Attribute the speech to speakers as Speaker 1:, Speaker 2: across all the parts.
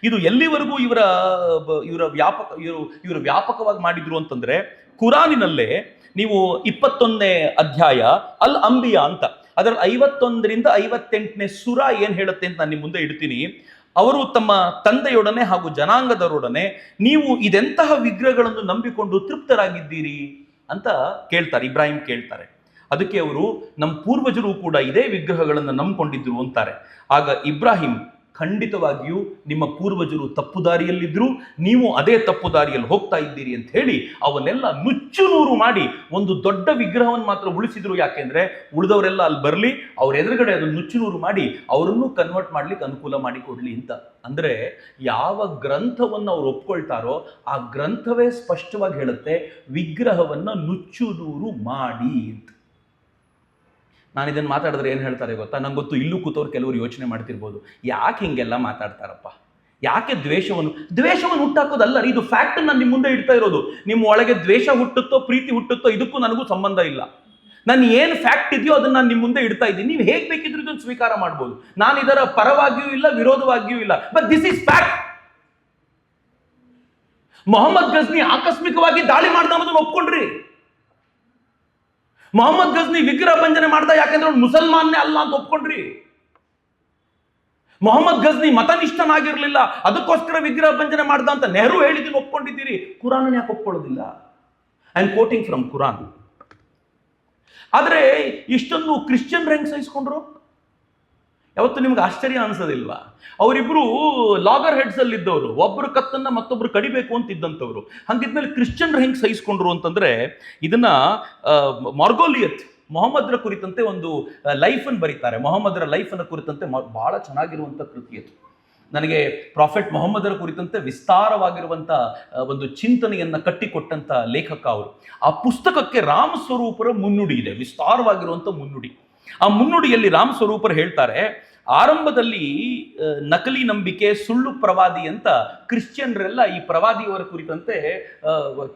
Speaker 1: ಇದು ಎಲ್ಲಿವರೆಗೂ ಇವರು ವ್ಯಾಪಕವಾಗಿ ಮಾಡಿದ್ರು ಅಂತಂದ್ರೆ, ಕುರಾನಿನಲ್ಲೇ ನೀವು 21ನೇ ಅಧ್ಯಾಯ ಅಲ್ ಅಂಬಿಯಾ ಅಂತ, ಅದರಲ್ಲಿ 51ರಿಂದ 58ನೇ ಸುರ ಏನ್ ಹೇಳುತ್ತೆ ಅಂತ ನಾನು ನಿಮ್ಮ ಮುಂದೆ ಇಡ್ತೀನಿ. ಅವರು ತಮ್ಮ ತಂದೆಯೊಡನೆ ಹಾಗೂ ಜನಾಂಗದವರೊಡನೆ ನೀವು ಇದೆಂತಹ ವಿಗ್ರಹಗಳನ್ನು ನಂಬಿಕೊಂಡು ತೃಪ್ತರಾಗಿದ್ದೀರಿ ಅಂತ ಕೇಳ್ತಾರೆ. ಇಬ್ರಾಹಿಂ ಕೇಳ್ತಾರೆ. ಅದಕ್ಕೆ ಅವರು ನಮ್ಮ ಪೂರ್ವಜರು ಕೂಡ ಇದೇ ವಿಗ್ರಹಗಳನ್ನು ನಂಬಿಕೊಂಡಿದ್ರು ಅಂತಾರೆ. ಆಗ ಇಬ್ರಾಹಿಂ, ಖಂಡಿತವಾಗಿಯೂ ನಿಮ್ಮ ಪೂರ್ವಜರು ತಪ್ಪು ದಾರಿಯಲ್ಲಿದ್ರು, ನೀವು ಅದೇ ತಪ್ಪು ದಾರಿಯಲ್ಲಿ ಹೋಗ್ತಾ ಇದ್ದೀರಿ ಅಂತ ಹೇಳಿ ಅವನ್ನೆಲ್ಲ ನುಚ್ಚು ನೂರು ಮಾಡಿ ಒಂದು ದೊಡ್ಡ ವಿಗ್ರಹವನ್ನು ಮಾತ್ರ ಉಳಿಸಿದ್ರು. ಯಾಕೆಂದ್ರೆ ಉಳಿದವರೆಲ್ಲ ಅಲ್ಲಿ ಬರಲಿ, ಅವ್ರ ಎದುರುಗಡೆ ಅದನ್ನು ನುಚ್ಚು ನೂರು ಮಾಡಿ ಅವರನ್ನು ಕನ್ವರ್ಟ್ ಮಾಡ್ಲಿಕ್ಕೆ ಅನುಕೂಲ ಮಾಡಿಕೊಡ್ಲಿ ಅಂತ. ಅಂದ್ರೆ ಯಾವ ಗ್ರಂಥವನ್ನು ಅವ್ರು ಒಪ್ಕೊಳ್ತಾರೋ ಆ ಗ್ರಂಥವೇ ಸ್ಪಷ್ಟವಾಗಿ ಹೇಳುತ್ತೆ, ವಿಗ್ರಹವನ್ನ ನುಚ್ಚು ನೂರು ಮಾಡಿ ಅಂತ. ನಾನು ಇದನ್ನು ಮಾತಾಡಿದ್ರೆ ಏನು ಹೇಳ್ತಾರೆ ಗೊತ್ತಾ? ನಂಗೆ ಗೊತ್ತು, ಇಲ್ಲೂ ಕೂತವ್ರು ಕೆಲವರು ಯೋಚನೆ ಮಾಡ್ತಿರ್ಬೋದು, ಯಾಕೆ ಹಿಂಗೆಲ್ಲ ಮಾತಾಡ್ತಾರಪ್ಪ, ಯಾಕೆ ದ್ವೇಷವನ್ನು ಹುಟ್ಟಾಕೋದಲ್ಲ ರೀ, ಇದು ಫ್ಯಾಕ್ಟ್ ನಾನು ನಿಮ್ಮ ಮುಂದೆ ಇಡ್ತಾ ಇರೋದು. ನಿಮ್ಮ ಒಳಗೆ ದ್ವೇಷ ಹುಟ್ಟುತ್ತೋ ಪ್ರೀತಿ ಹುಟ್ಟುತ್ತೋ ಇದಕ್ಕೂ ನನಗೂ ಸಂಬಂಧ ಇಲ್ಲ. ನಾನು ಏನು ಫ್ಯಾಕ್ಟ್ ಇದೆಯೋ ಅದನ್ನ ನಾನು ನಿಮ್ಮ ಮುಂದೆ ಇಡ್ತಾ ಇದ್ದೀನಿ. ನೀವು ಹೇಗೆ ಬೇಕಿದ್ರು ಇದನ್ನು ಸ್ವೀಕಾರ ಮಾಡ್ಬೋದು. ನಾನು ಇದರ ಪರವಾಗಿಯೂ ಇಲ್ಲ, ವಿರೋಧವಾಗಿಯೂ ಇಲ್ಲ, but this is fact. Mohammad Ghazni ಆಕಸ್ಮಿಕವಾಗಿ ದಾಳಿ ಮಾಡ್ದ ಅನ್ನೋದನ್ನ ಒಪ್ಕೊಂಡ್ರಿ. ಮೊಹಮ್ಮದ್ ಗಜ್ನಿ ವಿಗ್ರಹ ಭಂಜನೆ ಮಾಡ್ದ ಯಾಕೆಂದ್ರೆ ಅವ್ನು ಮುಸಲ್ಮಾನ್ನೇ ಅಲ್ಲ ಅಂತ ಒಪ್ಕೊಂಡ್ರಿ. ಮೊಹಮ್ಮದ್ ಗಜ್ನಿ ಮತನಿಷ್ಠನಾಗಿರ್ಲಿಲ್ಲ, ಅದಕ್ಕೋಸ್ಕರ ವಿಗ್ರಹ ಭಂಜನೆ ಮಾಡ್ದ ಅಂತ ನೆಹರು ಹೇಳಿದ್ದೀನಿ, ಒಪ್ಕೊಂಡಿದ್ದೀರಿ. ಕುರಾನ್ ಯಾಕೆ ಒಪ್ಕೊಳ್ಳೋದಿಲ್ಲ? I am quoting from Quran. ಆದ್ರೆ ಇಷ್ಟೊಂದು ಕ್ರಿಶ್ಚಿಯನ್ ಹೆಂಗ್ ಸಹಿಸ್ಕೊಂಡ್ರು? ಯಾವತ್ತು ನಿಮ್ಗೆ ಆಶ್ಚರ್ಯ ಅನ್ಸೋದಿಲ್ವಾ? ಅವರಿಬ್ರು ಲಾಗರ್ ಹೆಡ್ಸ್ ಅಲ್ಲಿ ಇದ್ದವರು, ಒಬ್ಬರು ಕತ್ತನ್ನ ಮತ್ತೊಬ್ರು ಕಡಿಬೇಕು ಅಂತ ಇದ್ದಂಥವ್ರು. ಹಂಗಿದ್ಮೇಲೆ ಕ್ರಿಶ್ಚಿಯನ್ ಹೆಂಗ್ ಸಹಿಸ್ಕೊಂಡ್ರು ಅಂತಂದ್ರೆ, ಇದನ್ನ ಮಾರ್ಗೋಲಿಯತ್ ಮೊಹಮ್ಮದರ ಕುರಿತಂತೆ ಒಂದು ಲೈಫ್ ಅನ್ನು ಬರೀತಾರೆ. ಮೊಹಮ್ಮದರ ಲೈಫ್ ಅನ್ನ ಕುರಿತಂತೆ ಬಹಳ ಚೆನ್ನಾಗಿರುವಂತ ಕೃತಿ ಅದು. ನನಗೆ ಪ್ರಾಫೆಟ್ ಮೊಹಮ್ಮದರ ಕುರಿತಂತೆ ವಿಸ್ತಾರವಾಗಿರುವಂತ ಒಂದು ಚಿಂತನೆಯನ್ನ ಕಟ್ಟಿಕೊಟ್ಟಂತ ಲೇಖಕ ಅವರು. ಆ ಪುಸ್ತಕಕ್ಕೆ ರಾಮ ಸ್ವರೂಪರ ಮುನ್ನುಡಿ ಇದೆ, ವಿಸ್ತಾರವಾಗಿರುವಂತ ಮುನ್ನುಡಿ. ಆ ಮುನ್ನುಡಿಯಲ್ಲಿ ರಾಮ್ ಸ್ವರೂಪರು ಹೇಳ್ತಾರೆ, ಆರಂಭದಲ್ಲಿ ನಕಲಿ ನಂಬಿಕೆ, ಸುಳ್ಳು ಪ್ರವಾದಿ ಅಂತ ಕ್ರಿಶ್ಚಿಯನ್ರೆಲ್ಲ ಈ ಪ್ರವಾದಿಯವರ ಕುರಿತಂತೆ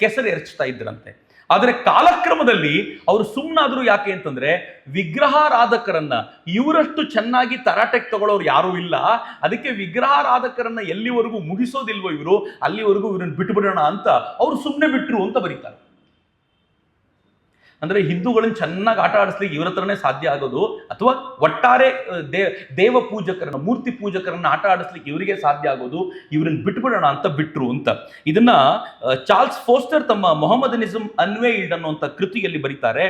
Speaker 1: ಕೆಸರು ಎರಚ್ತಾ ಇದ್ರಂತೆ. ಆದರೆ ಕಾಲಕ್ರಮದಲ್ಲಿ ಅವರು ಸುಮ್ಮನಾದ್ರು. ಯಾಕೆ ಅಂತಂದ್ರೆ, ವಿಗ್ರಹಾರಾಧಕರನ್ನ ಇವರಷ್ಟು ಚೆನ್ನಾಗಿ ತರಾಟೆಗೆ ತಗೊಳ್ಳೋರು ಯಾರೂ ಇಲ್ಲ. ಅದಕ್ಕೆ ವಿಗ್ರಹಾರಾಧಕರನ್ನ ಎಲ್ಲಿವರೆಗೂ ಮುಗಿಸೋದಿಲ್ವೋ ಇವರು, ಅಲ್ಲಿವರೆಗೂ ಇವ್ರನ್ನ ಬಿಟ್ಬಿಡೋಣ ಅಂತ ಅವ್ರು ಸುಮ್ಮನೆ ಬಿಟ್ರು ಅಂತ ಬರೀತಾರೆ. ಅಂದ್ರೆ ಹಿಂದೂಗಳನ್ನ ಚೆನ್ನಾಗಿ ಆಟ ಆಡಿಸ್ಲಿಕ್ಕೆ ಇವ್ರ ಹತ್ರನೇ ಸಾಧ್ಯ ಆಗೋದು, ಅಥವಾ ಒಟ್ಟಾರೆ ದೇವ ಪೂಜಕರನ್ನ, ಮೂರ್ತಿ ಪೂಜಕರನ್ನ ಆಟ ಆಡಿಸ್ಲಿಕ್ಕೆ ಇವರಿಗೆ ಸಾಧ್ಯ ಆಗೋದು, ಇವ್ರನ್ನ ಬಿಟ್ಬಿಡೋಣ ಅಂತ ಬಿಟ್ರು ಅಂತ. ಇದನ್ನ ಚಾರ್ಲ್ಸ್ ಫೋಸ್ಟರ್ ತಮ್ಮ ಮೊಹಮ್ಮದನಿಸಮ್ ಅನ್ವೇಲ್ಡ್ ಅನ್ನುವಂಥ ಕೃತಿಯಲ್ಲಿ ಬರೀತಾರೆ.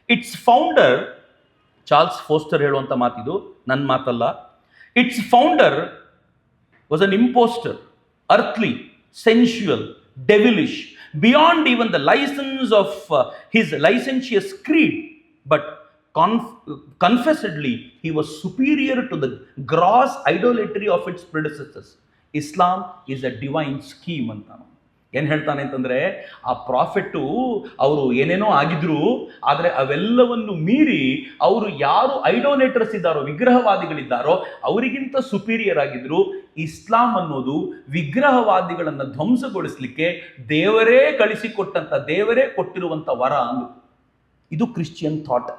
Speaker 1: ಇಟ್ಸ್ ಫೌಂಡರ್, ಚಾರ್ಲ್ಸ್ ಫೋಸ್ಟರ್ ಹೇಳುವಂಥ ಮಾತಿದು, ನನ್ನ ಮಾತಲ್ಲ. Its founder was an impostor, earthly, sensual, devilish, beyond even the license of his licentious creed, but confessedly he was superior to the gross idolatry of its predecessors. Islam is a divine scheme ಅಂತ ಏನು ಹೇಳ್ತಾನೆ ಅಂತಂದ್ರೆ, ಆ ಪ್ರಾಫೆಟ್ಟು ಅವರು ಏನೇನೋ ಆಗಿದ್ರು, ಆದರೆ ಅವೆಲ್ಲವನ್ನು ಮೀರಿ ಅವರು ಯಾರು ಐಡೋಲೇಟರ್ಸ್ ಇದ್ದಾರೋ, ವಿಗ್ರಹವಾದಿಗಳಿದ್ದಾರೋ ಅವರಿಗಿಂತ ಸುಪೀರಿಯರ್ ಆಗಿದ್ರು. ಇಸ್ಲಾಂ ಅನ್ನೋದು ವಿಗ್ರಹವಾದಿಗಳನ್ನು ಧ್ವಂಸಗೊಳಿಸಲಿಕ್ಕೆ ದೇವರೇ ಕಳಿಸಿಕೊಟ್ಟಂತ, ದೇವರೇ ಕೊಟ್ಟಿರುವಂತ ವರ ಅಂದು. ಇದು ಕ್ರಿಶ್ಚಿಯನ್ ಥಾಟ್,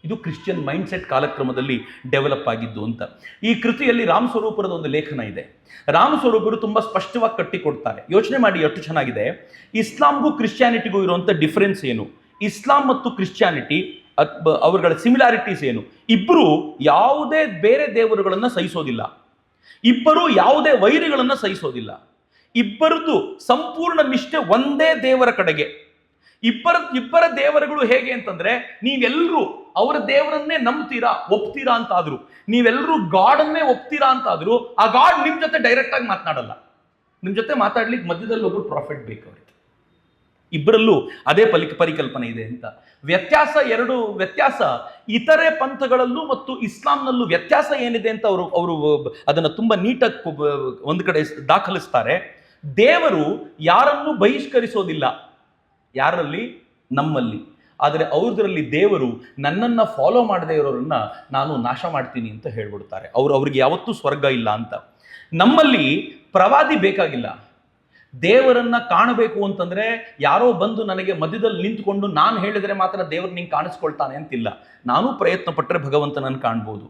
Speaker 1: ಇದು ಕ್ರಿಶ್ಚಿಯನ್ ಮೈಂಡ್ ಸೆಟ್ ಕಾಲಕ್ರಮದಲ್ಲಿ ಡೆವಲಪ್ ಆಗಿದ್ದು ಅಂತ. ಈ ಕೃತಿಯಲ್ಲಿ ರಾಮ್ ಸ್ವರೂಪರದ ಒಂದು ಲೇಖನ ಇದೆ. ರಾಮ್ ಸ್ವರೂಪರು ತುಂಬಾ ಸ್ಪಷ್ಟವಾಗಿ ಕಟ್ಟಿಕೊಡ್ತಾರೆ. ಯೋಚನೆ ಮಾಡಿ ಎಷ್ಟು ಚೆನ್ನಾಗಿದೆ. ಇಸ್ಲಾಂಗೂ ಕ್ರಿಶ್ಚಿಯಾನಿಟಿಗೂ ಇರುವಂತ ಡಿಫರೆನ್ಸ್ ಏನು, ಇಸ್ಲಾಂ ಮತ್ತು ಕ್ರಿಶ್ಚಿಯಾನಿಟಿ ಅವರುಗಳ ಸಿಮಿಲಾರಿಟೀಸ್ ಏನು? ಇಬ್ಬರು ಯಾವುದೇ ಬೇರೆ ದೇವರುಗಳನ್ನ ಸಹಿಸೋದಿಲ್ಲ, ಇಬ್ಬರು ಯಾವುದೇ ವೈರಿಗಳನ್ನ ಸಹಿಸೋದಿಲ್ಲ, ಇಬ್ಬರದು ಸಂಪೂರ್ಣ ನಿಷ್ಠೆ ಒಂದೇ ದೇವರ ಕಡೆಗೆ. ಇಬ್ಬರ ದೇವರುಗಳು ಹೇಗೆ ಅಂತಂದ್ರೆ, ನೀವೆಲ್ಲರೂ ಅವರ ದೇವರನ್ನೇ ನಂಬ್ತೀರಾ, ಒಪ್ತೀರಾ ಅಂತಾದ್ರು, ನೀವೆಲ್ಲರೂ ಗಾಡನ್ನೇ ಒಪ್ತೀರಾ ಅಂತಾದ್ರು, ಆ ಗಾಡ್ ನಿಮ್ ಜೊತೆ ಡೈರೆಕ್ಟ್ ಆಗಿ ಮಾತನಾಡಲ್ಲ. ನಿಮ್ ಜೊತೆ ಮಾತಾಡ್ಲಿಕ್ಕೆ ಮಧ್ಯದಲ್ಲಿ ಒಬ್ಬರು ಪ್ರಾಫಿಟ್ ಬೇಕು ಅವರಿಗೆ. ಇಬ್ಬರಲ್ಲೂ ಅದೇ ಪರಿಕಲ್ಪನೆ ಇದೆ ಅಂತ. ವ್ಯತ್ಯಾಸ ಇತರೆ ಪಂಥಗಳಲ್ಲೂ ಮತ್ತು ಇಸ್ಲಾಂನಲ್ಲೂ ವ್ಯತ್ಯಾಸ ಏನಿದೆ ಅಂತ ಅವರು ಅದನ್ನ ತುಂಬಾ ನೀಟಾಗಿ ಒಂದು ಕಡೆ ದಾಖಲಿಸ್ತಾರೆ. ದೇವರು ಯಾರನ್ನೂ ಬಹಿಷ್ಕರಿಸೋದಿಲ್ಲ, ಯಾರಲ್ಲಿ? ನಮ್ಮಲ್ಲಿ. ಆದರೆ ಅವ್ರದ್ರಲ್ಲಿ ದೇವರು ನನ್ನನ್ನು ಫಾಲೋ ಮಾಡದೇ ಇರೋರನ್ನ ನಾನು ನಾಶ ಮಾಡ್ತೀನಿ ಅಂತ ಹೇಳ್ಬಿಡ್ತಾರೆ. ಅವ್ರಿಗೆ ಯಾವತ್ತೂ ಸ್ವರ್ಗ ಇಲ್ಲ ಅಂತ. ನಮ್ಮಲ್ಲಿ ಪ್ರವಾದಿ ಬೇಕಾಗಿಲ್ಲ, ದೇವರನ್ನ ಕಾಣಬೇಕು ಅಂತಂದ್ರೆ ಯಾರೋ ಬಂದು ನನಗೆ ಮಧ್ಯದಲ್ಲಿ ನಿಂತ್ಕೊಂಡು ನಾನು ಹೇಳಿದ್ರೆ ಮಾತ್ರ ದೇವರು ನಿಂಗೆ ಕಾಣಿಸ್ಕೊಳ್ತಾನೆ ಅಂತಿಲ್ಲ. ನಾನು ಪ್ರಯತ್ನ ಪಟ್ಟರೆ ಭಗವಂತನನ್ನು ಕಾಣ್ಬೋದು.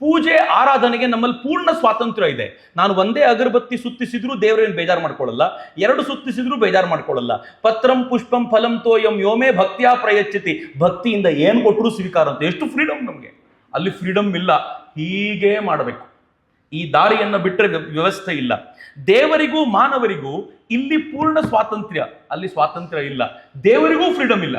Speaker 1: ಪೂಜೆ ಆರಾಧನೆಗೆ ನಮ್ಮಲ್ಲಿ ಪೂರ್ಣ ಸ್ವಾತಂತ್ರ್ಯ ಇದೆ. ನಾನು ಒಂದೇ ಅಗರಬತ್ತಿ ಸುತ್ತಿಸಿದ್ರು ದೇವರೇನು ಬೇಜಾರು ಮಾಡ್ಕೊಳ್ಳಲ್ಲ, 2 ಸುತ್ತಿಸಿದ್ರು ಬೇಜಾರು ಮಾಡ್ಕೊಳ್ಳಲ್ಲ. ಪತ್ರಂ ಪುಷ್ಪಂ ಫಲಂ ತೋಯಂ ಯೋಮೇ ಭಕ್ತಿಯ ಪ್ರಯಚ್ಛತಿ, ಭಕ್ತಿಯಿಂದ ಏನು ಕೊಟ್ಟರು ಸ್ವೀಕಾರ ಅಂತ. ಎಷ್ಟು ಫ್ರೀಡಮ್ ನಮಗೆ. ಅಲ್ಲಿ ಫ್ರೀಡಮ್ ಇಲ್ಲ, ಹೀಗೆ ಮಾಡಬೇಕು. ಈ ದಾರಿಯನ್ನು ಬಿಟ್ಟರೆ ವ್ಯವಸ್ಥೆ ಇಲ್ಲ. ದೇವರಿಗೂ ಮಾನವರಿಗೂ ಇಲ್ಲಿ ಪೂರ್ಣ ಸ್ವಾತಂತ್ರ್ಯ, ಅಲ್ಲಿ ಸ್ವಾತಂತ್ರ್ಯ ಇಲ್ಲ. ದೇವರಿಗೂ ಫ್ರೀಡಮ್ ಇಲ್ಲ,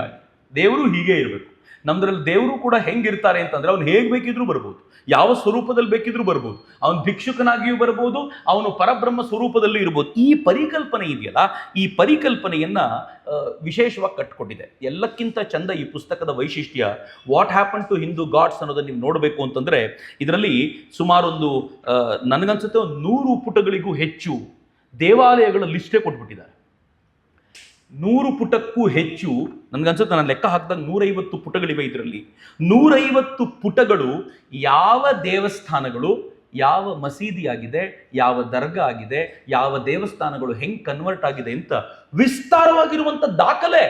Speaker 1: ದೇವರು ಹೀಗೆ ಇರಬೇಕು. ನಮ್ದ್ರಲ್ಲಿ ದೇವರು ಕೂಡ ಹೆಂಗಿರ್ತಾರೆ ಅಂತಂದ್ರೆ ಅವ್ನು ಹೇಗೆ ಬೇಕಿದ್ರೂ ಬರ್ಬೋದು, ಯಾವ ಸ್ವರೂಪದಲ್ಲಿ ಬೇಕಿದ್ರೂ ಬರ್ಬೋದು. ಅವನು ಭಿಕ್ಷುಕನಾಗಿಯೂ ಬರ್ಬೋದು, ಅವನು ಪರಬ್ರಹ್ಮ ಸ್ವರೂಪದಲ್ಲೂ ಇರ್ಬೋದು. ಈ ಪರಿಕಲ್ಪನೆ ಇದೆಯಲ್ಲ, ಈ ಪರಿಕಲ್ಪನೆಯನ್ನ ವಿಶೇಷವಾಗಿ ಕಟ್ಕೊಟ್ಟಿದೆ. ಎಲ್ಲಕ್ಕಿಂತ ಚಂದ ಈ ಪುಸ್ತಕದ ವೈಶಿಷ್ಟ್ಯ what happen to Hindu gods ಅನ್ನೋದನ್ನು ನೀವು ನೋಡಬೇಕು ಅಂತಂದ್ರೆ, ಇದರಲ್ಲಿ ಸುಮಾರೊಂದು ನನಗನ್ಸುತ್ತೆ 100 ಪುಟಗಳಿಗೂ ಹೆಚ್ಚು ದೇವಾಲಯಗಳ ಲಿಸ್ಟೇ ಕೊಟ್ಬಿಟ್ಟಿದ್ದಾರೆ. 100 ಪುಟಕ್ಕೂ ಹೆಚ್ಚು, ನನಗನ್ಸುತ್ತೆ ನಾನು ಲೆಕ್ಕ ಹಾಕಿದಾಗ 150 ಪುಟಗಳಿವೆ ಇದರಲ್ಲಿ. 150 ಪುಟಗಳು ಯಾವ ದೇವಸ್ಥಾನಗಳು, ಯಾವ ಮಸೀದಿ ಆಗಿದೆ, ಯಾವ ದರ್ಗಾ ಆಗಿದೆ, ಯಾವ ದೇವಸ್ಥಾನಗಳು ಹೆಂಗ್ ಕನ್ವರ್ಟ್ ಆಗಿದೆ ಅಂತ ವಿಸ್ತಾರವಾಗಿರುವಂತ ದಾಖಲೆ.